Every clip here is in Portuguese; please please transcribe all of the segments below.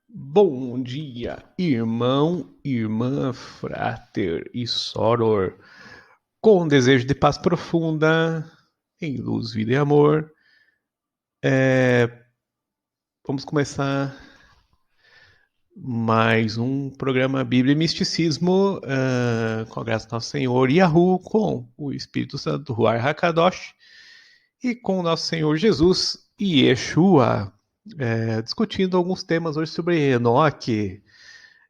Bom dia, irmão, irmã, frater e soror, com desejo de paz profunda, em luz, vida e amor. Vamos começar mais um programa Bíblia e Misticismo, com a graça do nosso Senhor Yahu, com o Espírito Santo, Ruach HaKadosh, e com o nosso Senhor Jesus e Yeshua, discutindo alguns temas hoje sobre Enoque,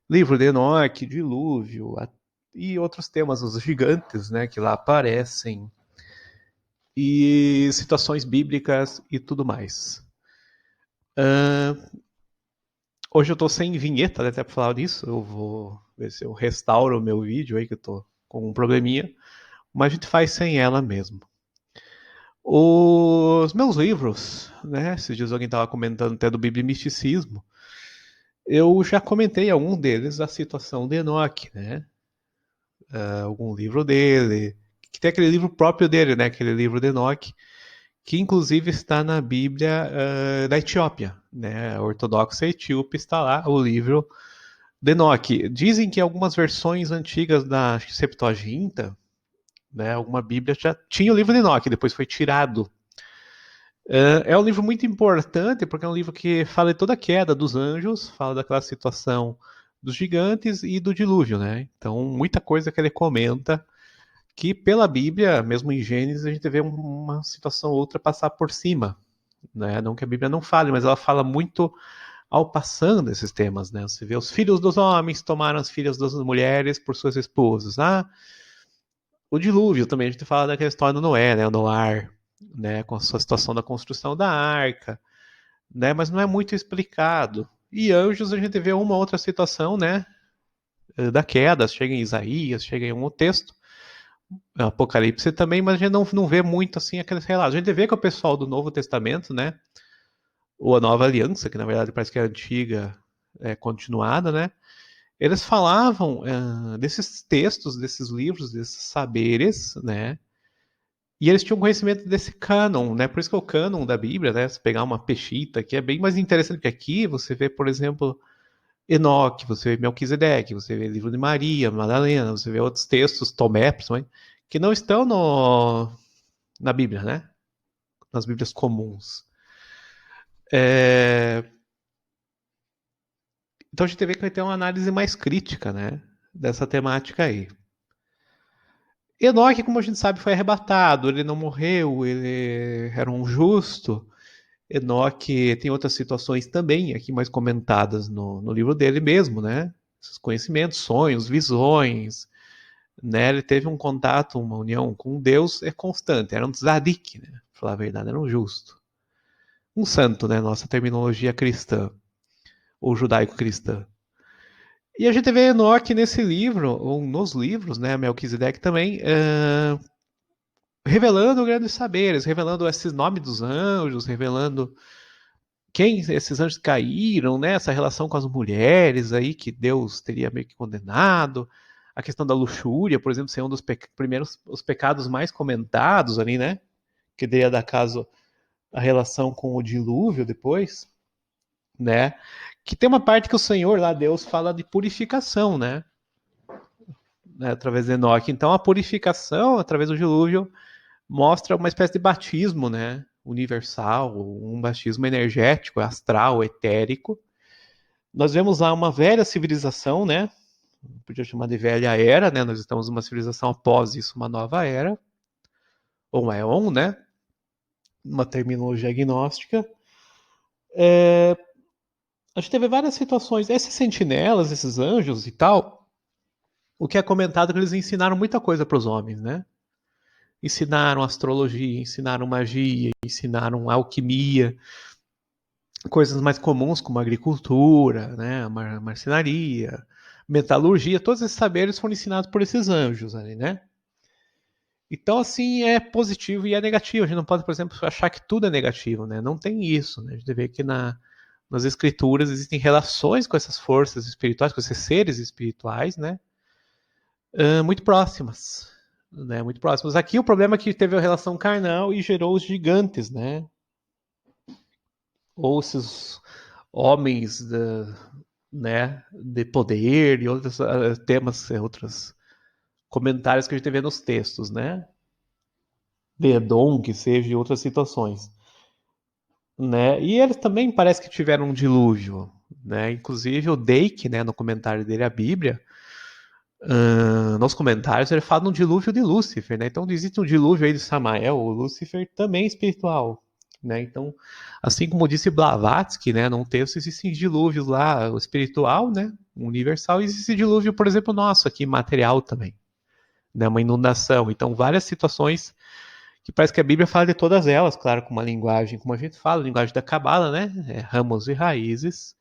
livro de Enoque, dilúvio e outros temas, os gigantes, né, que lá aparecem, e situações bíblicas e tudo mais. Hoje eu tô sem vinheta, né, até para falar disso, eu vou ver se eu restauro o meu vídeo aí, que eu tô com um probleminha, mas a gente faz sem ela mesmo. Os meus livros, né, esses dias alguém estava comentando até do Bíblia e Misticismo, eu já comentei algum deles, a situação de Enoque, né, algum livro dele, que tem aquele livro próprio dele, né? Aquele livro de Enoque, que inclusive está na Bíblia da Etiópia, né? A ortodoxa etíope está lá, o livro de Enoque. Dizem que algumas versões antigas da Septuaginta, né? Alguma Bíblia já tinha o livro de Enoque, depois foi tirado. É um livro muito importante, porque é um livro que fala de toda a queda dos anjos, fala daquela situação dos gigantes e do dilúvio, né? Então, muita coisa que ele comenta que pela Bíblia, mesmo em Gênesis, a gente vê uma situação ou outra passar por cima, né? Não que a Bíblia não fale, mas ela fala muito ao passando esses temas, né? Você vê os filhos dos homens tomaram as filhas das mulheres por suas esposas. O dilúvio também, a gente fala daquela história do Noé, né? O Noar, né? Com a sua situação da construção da arca, né? Mas não é muito explicado. E anjos, a gente vê uma outra situação, né? Da queda, chega em Isaías, chega em um texto, Apocalipse também, mas a gente não vê muito assim aqueles relatos. A gente vê que o pessoal do Novo Testamento, né? Ou a Nova Aliança, que na verdade parece que é a antiga continuada, né? Eles falavam desses textos, desses livros, desses saberes, né? E eles tinham conhecimento desse cânon, né? Por isso que é o cânon da Bíblia, né? Se pegar uma peshita, que é bem mais interessante que aqui, você vê, por exemplo, Enoque, você vê Melquisedeque, você vê livro de Maria, Madalena, você vê outros textos, Tomé, principalmente, que não estão na Bíblia, né? Nas Bíblias comuns. É, Então a gente vê que vai ter uma análise mais crítica, né? Dessa temática aí. Enoque, como a gente sabe, foi arrebatado, ele não morreu, ele era um justo. Enoque tem outras situações também, aqui mais comentadas no livro dele mesmo, né? Esses conhecimentos, sonhos, visões, né? Ele teve um contato, uma união com Deus constante, era um tzadik, né? Pra falar a verdade, era um justo. Um santo, né? Nossa terminologia cristã, ou judaico-cristã. E a gente vê Enoque nesse livro, ou nos livros, né? Melquisedeque também, revelando grandes saberes, revelando esses nomes dos anjos, revelando quem esses anjos caíram, né? Essa relação com as mulheres aí que Deus teria meio que condenado, a questão da luxúria, por exemplo, ser um dos primeiros os pecados mais comentados ali, né? Que teria dar caso a relação com o dilúvio depois, né? Que tem uma parte que o Senhor lá, Deus, fala de purificação, né? Através de Enoque. Então a purificação, através do dilúvio, mostra uma espécie de batismo, né? Universal, um batismo energético, astral, etérico. Nós vemos lá uma velha civilização, né? Podia chamar de velha era, né? Nós estamos numa civilização após isso, uma nova era, ou uma éon, né? Uma terminologia agnóstica. A gente teve várias situações. Esses sentinelas, esses anjos e tal, o que é comentado é que eles ensinaram muita coisa para os homens, né? Ensinaram astrologia, ensinaram magia, ensinaram alquimia, coisas mais comuns como agricultura, né, a marcenaria, metalurgia, todos esses saberes foram ensinados por esses anjos ali, né? Então, assim, é positivo e é negativo. A gente não pode, por exemplo, achar que tudo é negativo, né? Não tem isso, né? A gente vê que nas escrituras existem relações com essas forças espirituais, com esses seres espirituais, né? Muito próximas, né? Muito próximas. Aqui o problema é que teve a relação carnal e gerou os gigantes, né? Ou esses homens né, de poder e outros temas, outros comentários que a gente vê nos textos, né? De Edom, que seja, e outras situações, né? E eles também parece que tiveram um dilúvio, né? Inclusive o Dake, né, no comentário dele à Bíblia, nos comentários ele fala no dilúvio de Lúcifer, né? Então existe um dilúvio aí de Samael, o Lúcifer também é espiritual, né? Então, assim como disse Blavatsky, né, num texto existem dilúvios lá, o espiritual, né, universal, e existe dilúvio, por exemplo, nosso aqui, material também, né, uma inundação. Então, várias situações que parece que a Bíblia fala de todas elas, claro, com uma linguagem, como a gente fala, linguagem da Cabala, né, ramos e raízes,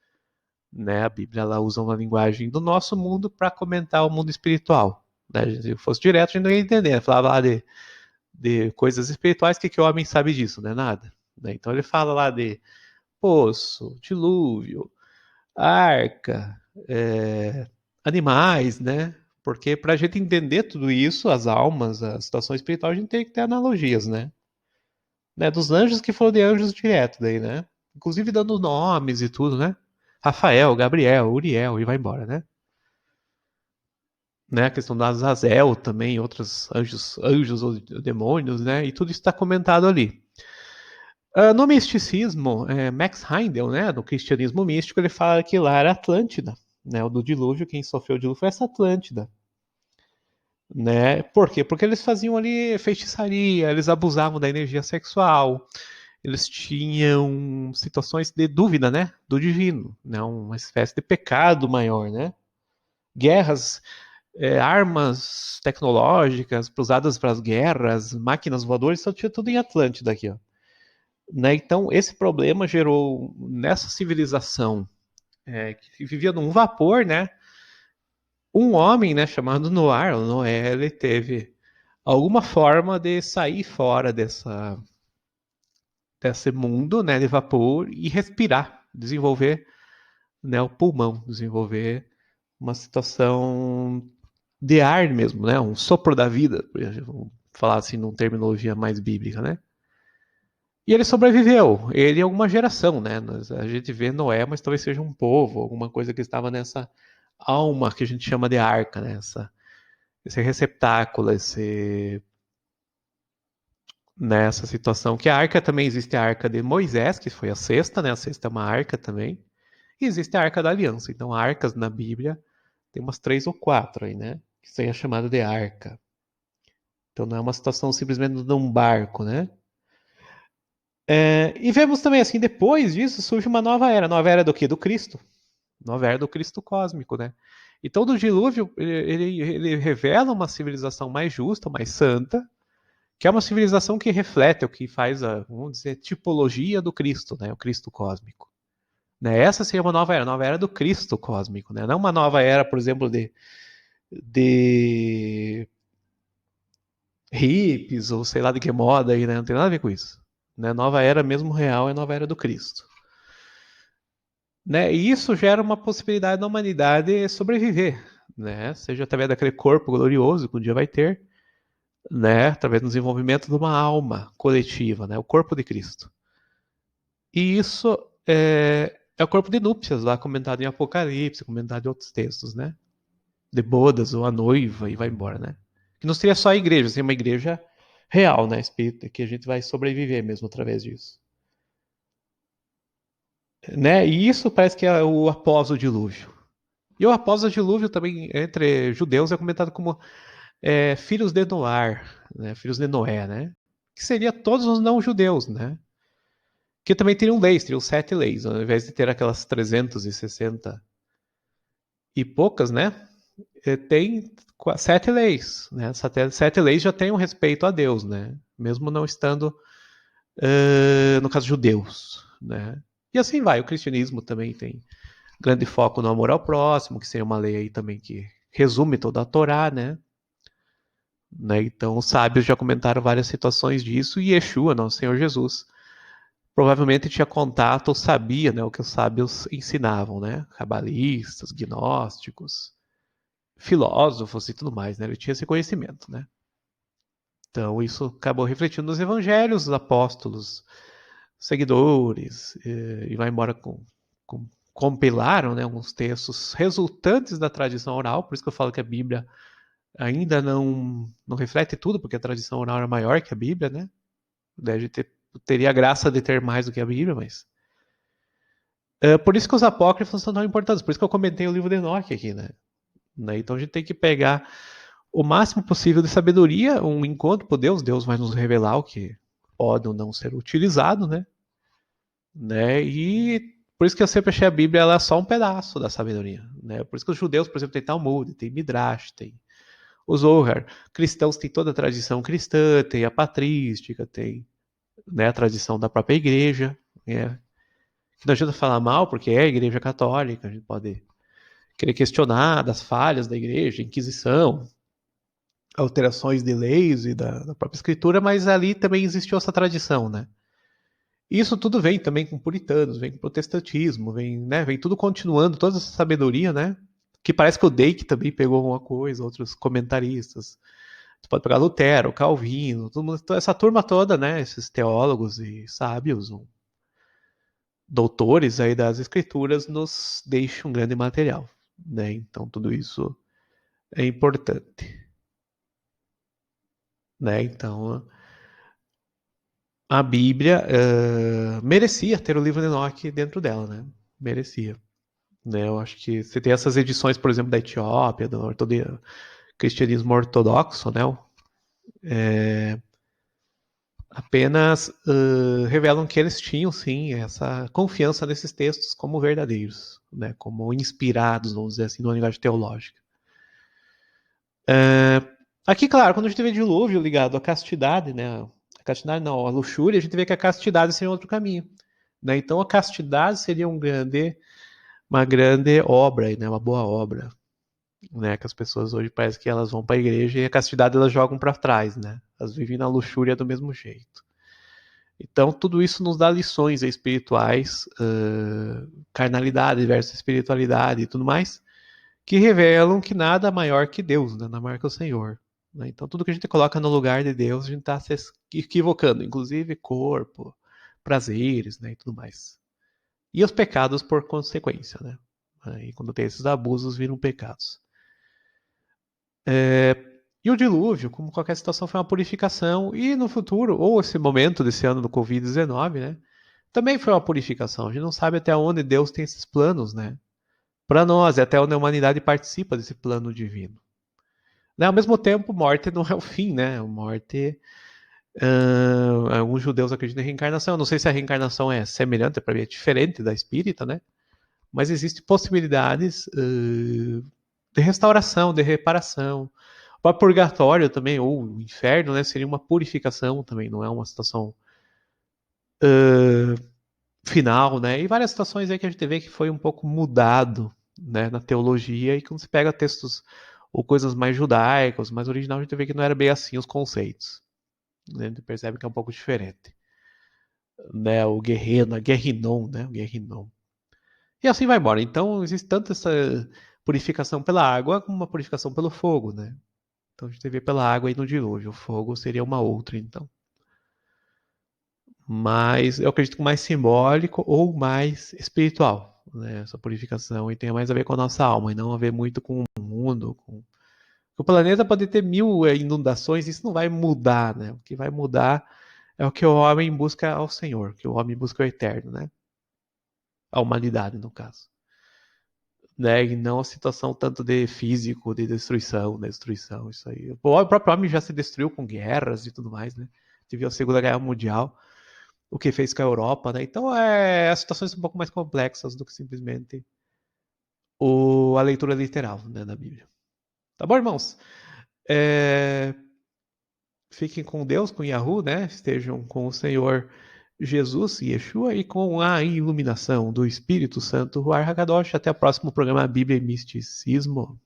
né? A Bíblia ela usa uma linguagem do nosso mundo para comentar o mundo espiritual. Né? Se fosse direto, a gente não ia entender. Falava lá de coisas espirituais, que o homem sabe disso? Não é nada. Né? Então ele fala lá de poço, dilúvio, arca, animais, né? Porque para a gente entender tudo isso, as almas, a situação espiritual, a gente tem que ter analogias, né? Dos anjos que foram de anjos direto daí, né? Inclusive dando nomes e tudo, né? Rafael, Gabriel, Uriel e vai embora, né? A questão da Azazel também, outros anjos ou demônios, né? E tudo isso está comentado ali. No misticismo, Max Heindel, né, no cristianismo místico, ele fala que lá era Atlântida, né? O do dilúvio, quem sofreu o dilúvio foi essa Atlântida, né? Por quê? Porque eles faziam ali feitiçaria, eles abusavam da energia sexual, eles tinham situações de dúvida, né, do divino, né? Uma espécie de pecado maior, né? Guerras, armas tecnológicas usadas para as guerras, máquinas voadoras, só tinha tudo em Atlântida aqui, ó. Né? Então, esse problema gerou nessa civilização que vivia num vapor, né? Um homem, né, chamado Noé, ele teve alguma forma de sair fora desse mundo, né, de vapor e respirar, desenvolver, né, o pulmão, desenvolver uma situação de ar mesmo, né? Um sopro da vida, vamos falar assim numa terminologia mais bíblica, né? E ele sobreviveu, ele e alguma geração, né? A gente vê Noé, mas talvez seja um povo, alguma coisa que estava nessa alma que a gente chama de arca, né? Esse receptáculo, nessa situação. Que a arca também existe a arca de Moisés, que foi a sexta, né? A sexta é uma arca também. E existe a arca da aliança. Então, arcas na Bíblia tem umas 3 ou 4 aí, né? Que seria chamada de arca. Então não é uma situação simplesmente de um barco, né? E vemos também assim, depois disso surge uma nova era. Nova era do quê? Do Cristo. Nova era do Cristo cósmico, né? Então do dilúvio, ele revela uma civilização mais justa, mais santa, que é uma civilização que reflete o que faz a, vamos dizer, tipologia do Cristo, né? O Cristo cósmico. Né? Essa seria uma nova era do Cristo cósmico, né? Não uma nova era, por exemplo, de hippies ou sei lá de que moda aí, né? Não tem nada a ver com isso. Né? Nova era mesmo real é nova era do Cristo. Né? E isso gera uma possibilidade da humanidade sobreviver, né? Seja através daquele corpo glorioso que um dia vai ter, né? Através do desenvolvimento de uma alma coletiva, né? O corpo de Cristo. E isso é o corpo de núpcias lá comentado em Apocalipse, comentado em outros textos, né? De bodas ou a noiva e vai embora, né? Que não seria só a igreja, seria uma igreja real, né? Espírita, que a gente vai sobreviver mesmo através disso. Né? E isso parece que é o após o dilúvio. E o após o dilúvio também, entre judeus, é comentado como filhos de Noar, né? Filhos de Noé, né? Que seria todos os não-judeus, né? Que também teriam 7 leis, ao invés de ter aquelas 360 e poucas, né? Tem 7 leis, né? 7 leis já têm um respeito a Deus, né? Mesmo não estando, no caso, judeus, né? E assim vai, o cristianismo também tem grande foco no amor ao próximo, que seria uma lei aí também que resume toda a Torá, né? Então, os sábios já comentaram várias situações disso, e Yeshua, nosso Senhor Jesus, provavelmente tinha contato ou sabia, né, o que os sábios ensinavam, né? Cabalistas, gnósticos, filósofos e tudo mais, né? Ele tinha esse conhecimento, né? Então, isso acabou refletindo nos evangelhos, os apóstolos, seguidores, e vai embora com compilaram, né, alguns textos resultantes da tradição oral, por isso que eu falo que a Bíblia ainda não reflete tudo, porque a tradição oral é maior que a Bíblia, né? Teria a graça de ter mais do que a Bíblia, mas... por isso que os apócrifos são tão importantes, por isso que eu comentei o livro de Enoque aqui, né? Então a gente tem que pegar o máximo possível de sabedoria, um encontro com Deus, Deus vai nos revelar o que pode ou não ser utilizado, né? E por isso que eu sempre achei a Bíblia ela é só um pedaço da sabedoria, né? Por isso que os judeus, por exemplo, têm Talmud, tem Midrash, tem o Zohar. Cristãos têm toda a tradição cristã, tem a patrística, tem, né, a tradição da própria igreja, né? Que não adianta falar mal, porque é a igreja católica, a gente pode querer questionar das falhas da igreja, Inquisição, alterações de leis e da própria escritura, mas ali também existiu essa tradição, né? Isso tudo vem também com puritanos, vem com protestantismo, vem tudo continuando, toda essa sabedoria, né? Que parece que o Dake também pegou alguma coisa, outros comentaristas. Você pode pegar Lutero, Calvino, essa turma toda, né? Esses teólogos e sábios, doutores aí das escrituras, nos deixam um grande material, né? Então tudo isso é importante, né? Então a Bíblia merecia ter o livro de Enoque dentro dela, né? Merecia. Né, eu acho que você tem essas edições, por exemplo, da Etiópia, do cristianismo ortodoxo, né? Apenas revelam que eles tinham, sim, essa confiança nesses textos como verdadeiros, né? Como inspirados, vamos dizer assim, numa linguagem teológica. Aqui, claro, quando a gente vê dilúvio ligado à castidade, né? A castidade não, a luxúria, a gente vê que a castidade seria outro caminho. Né? Então a castidade seria uma grande obra, né? Uma boa obra. Né, que as pessoas hoje parece que elas vão para a igreja e a castidade elas jogam para trás, né? Elas vivem na luxúria do mesmo jeito. Então tudo isso nos dá lições espirituais, carnalidade versus espiritualidade e tudo mais, que revelam que nada é maior que Deus, né? Nada maior que o Senhor. Né? Então tudo que a gente coloca no lugar de Deus a gente está se equivocando, inclusive corpo, prazeres, né, e tudo mais. E os pecados por consequência, né? E quando tem esses abusos viram pecados. E o dilúvio, como qualquer situação, foi uma purificação. E no futuro, ou esse momento desse ano do Covid-19, né? Também foi uma purificação. A gente não sabe até onde Deus tem esses planos, né? Para nós, e até onde a humanidade participa desse plano divino. Né? Ao mesmo tempo, morte não é o fim, né? Morte. Alguns judeus acreditam em reencarnação. Eu não sei se a reencarnação é semelhante, para mim é diferente da espírita, né? Mas existem possibilidades de restauração, de reparação. O purgatório também, ou o inferno, né, seria uma purificação também, não é uma situação final, né? E várias situações aí que a gente vê que foi um pouco mudado, né, na teologia, e quando se pega textos ou coisas mais judaicas, mais originais, a gente vê que não era bem assim os conceitos. Né? A gente percebe que é um pouco diferente. Né? O guerreiro, guerrinon, né? O guerrinon. E assim vai embora. Então, existe tanto essa purificação pela água como uma purificação pelo fogo, né? Então a gente vê pela água e no dilúvio. O fogo seria uma outra, então. Mas eu acredito que mais simbólico ou mais espiritual, né? Essa purificação e tem mais a ver com a nossa alma e não a ver muito com o mundo. O planeta pode ter 1000 inundações, isso não vai mudar, né? O que vai mudar é o que o homem busca ao Senhor, que o homem busca o eterno, né? A humanidade, no caso. Né? E não a situação tanto de físico, de destruição, isso aí. O próprio homem já se destruiu com guerras e tudo mais, né? Teve a Segunda Guerra Mundial, o que fez com a Europa, né? Então as situações são um pouco mais complexas do que simplesmente a leitura literal, né, da Bíblia. Tá bom, irmãos? Fiquem com Deus, com Yahoo, né? Estejam com o Senhor Jesus, Yeshua, e com a iluminação do Espírito Santo, Ruach HaKadosh. Até o próximo programa Bíblia e Misticismo.